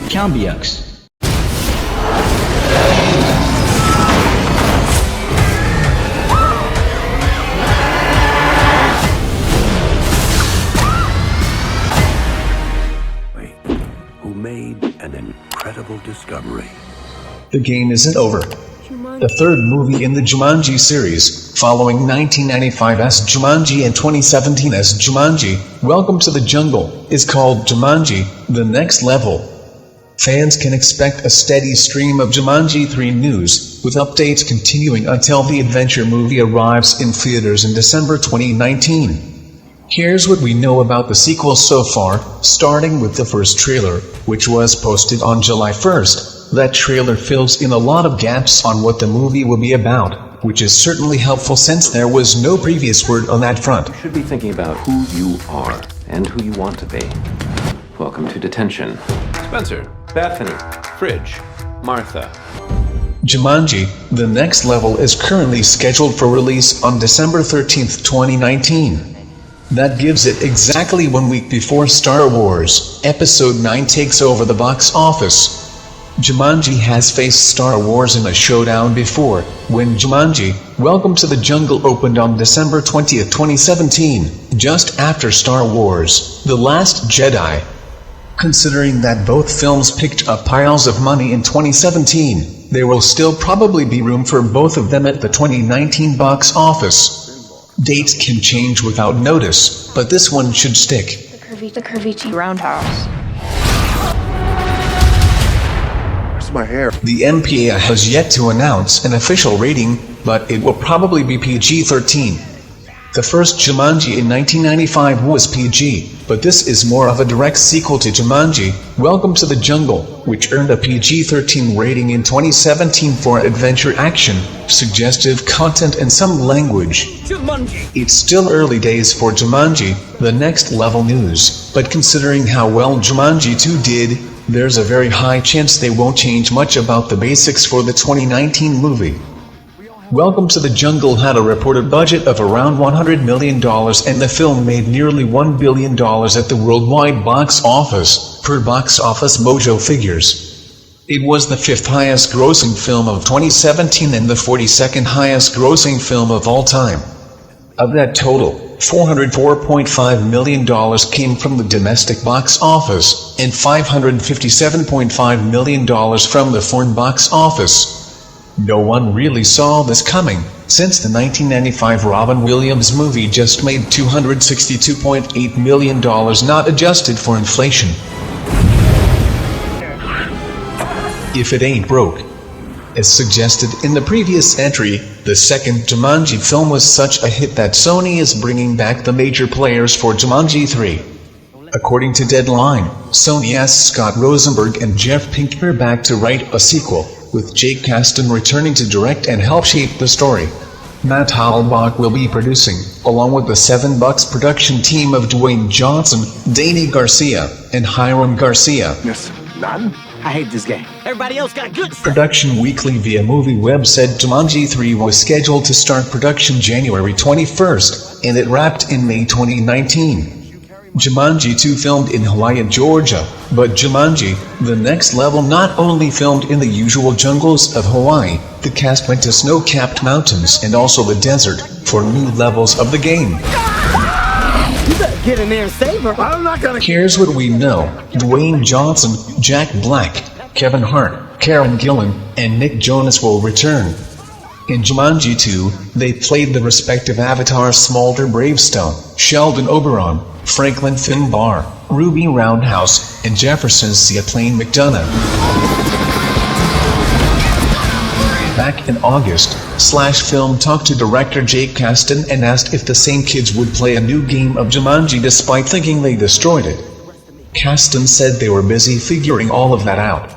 KAUM BEAX. Who made an incredible discovery. The game isn't over. The third movie in the Jumanji series, following 1995's Jumanji and 2017's Jumanji, Welcome to the Jungle, is called Jumanji: The Next Level. Fans can expect a steady stream of Jumanji 3 news, with updates continuing until the adventure movie arrives in theaters in December 2019. Here's what we know about the sequel so far, starting with the first trailer, which was posted on July 1st. That trailer fills in a lot of gaps on what the movie will be about, which is certainly helpful since there was no previous word on that front. You should be thinking about who you are and who you want to be. Welcome to detention. Spencer, Bethany, Fridge, Martha. Jumanji: The Next Level is currently scheduled for release on December 13th, 2019. That gives it exactly 1 week before Star Wars Episode 9 takes over the box office. Jumanji has faced Star Wars in a showdown before, when Jumanji: Welcome to the Jungle opened on December 20th, 2017, just after Star Wars: The Last Jedi. Considering that both films picked up piles of money in 2017, there will still probably be room for both of them at the 2019 box office. Dates can change without notice, but this one should stick. The curvy roundhouse. Where's my hair? The MPA has yet to announce an official rating, but it will probably be PG-13. The first Jumanji in 1995 was PG, but this is more of a direct sequel to Jumanji: Welcome to the Jungle, which earned a PG-13 rating in 2017 for adventure action, suggestive content and some language. Jumanji. It's still early days for Jumanji: The Next Level news, but considering how well Jumanji 2 did, there's a very high chance they won't change much about the basics for the 2019 movie. Welcome to the Jungle had a reported budget of around $100 million and the film made nearly $1 billion at the worldwide box office, per Box Office Mojo figures. It was the 5th highest grossing film of 2017 and the 42nd highest grossing film of all time. Of that total, $404.5 million came from the domestic box office, and $557.5 million from the foreign box office. No one really saw this coming, since the 1995 Robin Williams movie just made $262.8 million not adjusted for inflation. If it ain't broke. As suggested in the previous entry, the second Jumanji film was such a hit that Sony is bringing back the major players for Jumanji 3. According to Deadline, Sony asked Scott Rosenberg and Jeff Pinkner back to write a sequel, with Jake Kasdan returning to direct and help shape the story. Matt Halbach will be producing, along with the Seven Bucks production team of Dwayne Johnson, Danny Garcia, and Hiram Garcia. Yes, none? I hate this game. Everybody else got good stuff. Production Weekly via MovieWeb said Jumanji 3 was scheduled to start production January 21st, and it wrapped in May 2019. Jumanji 2 filmed in Hawaii and Georgia, but Jumanji: The Next Level not only filmed in the usual jungles of Hawaii, the cast went to snow-capped mountains and also the desert for new levels of the game. You better get in there and save her. I'm not gonna. Here's what we know: Dwayne Johnson, Jack Black, Kevin Hart, Karen Gillan, and Nick Jonas will return. In Jumanji 2, they played the respective avatars Smolder Bravestone, Sheldon Oberon, Franklin Finbar, Ruby Roundhouse, and Jefferson Seaplane McDonough. Back in August, Slash Film talked to director Jake Kasdan and asked if the same kids would play a new game of Jumanji despite thinking they destroyed it. Kasdan said they were busy figuring all of that out.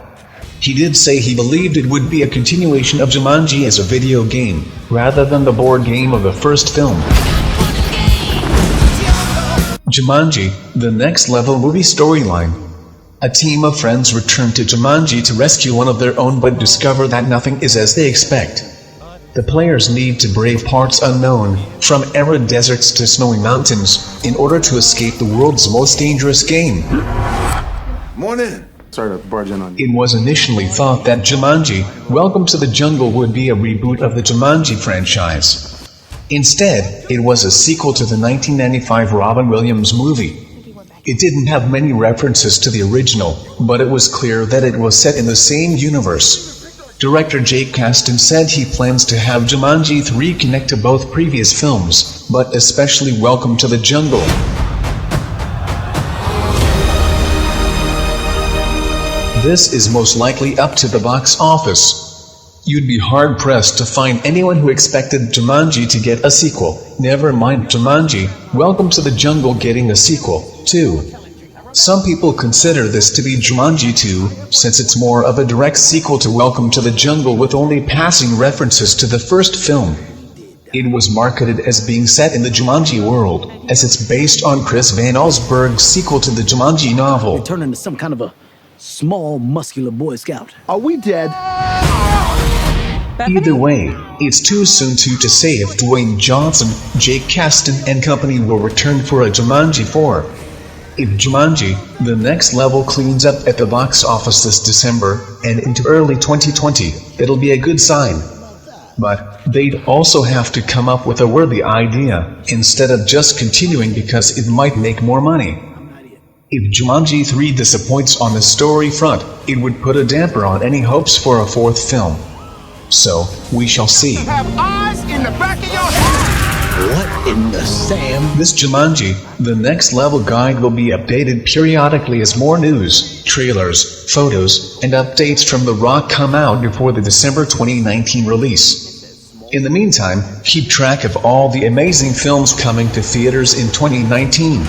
He did say he believed it would be a continuation of Jumanji as a video game, rather than the board game of the first film. Jumanji: The Next Level movie storyline. A team of friends return to Jumanji to rescue one of their own but discover that nothing is as they expect. The players need to brave parts unknown, from arid deserts to snowy mountains, in order to escape the world's most dangerous game. Morning. Sorry to barge in on you. It was initially thought that Jumanji, Welcome to the Jungle would be a reboot of the Jumanji franchise. Instead, it was a sequel to the 1995 Robin Williams movie. It didn't have many references to the original, but it was clear that it was set in the same universe. Director Jake Kasdan said he plans to have Jumanji 3 connect to both previous films, but especially Welcome to the Jungle. This is most likely up to the box office. You'd be hard-pressed to find anyone who expected Jumanji to get a sequel, never mind Jumanji, Welcome to the Jungle getting a sequel, too. Some people consider this to be Jumanji 2, since it's more of a direct sequel to Welcome to the Jungle with only passing references to the first film. It was marketed as being set in the Jumanji world, as it's based on Chris Van Allsburg's sequel to the Jumanji novel. You turn into some kind of a small, muscular Boy Scout. Are we dead? Either way, it's too soon to say if Dwayne Johnson, Jake Kasdan and company will return for a Jumanji 4. If Jumanji, The Next Level cleans up at the box office this December and into early 2020, it'll be a good sign. But they'd also have to come up with a worthy idea, instead of just continuing because it might make more money. If Jumanji 3 disappoints on the story front, it would put a damper on any hopes for a fourth film. So, we shall see. Have eyes in the back of your head! What in the Sam? This Jumanji, The Next Level guide will be updated periodically as more news, trailers, photos, and updates from The Rock come out before the December 2019 release. In the meantime, keep track of all the amazing films coming to theaters in 2019.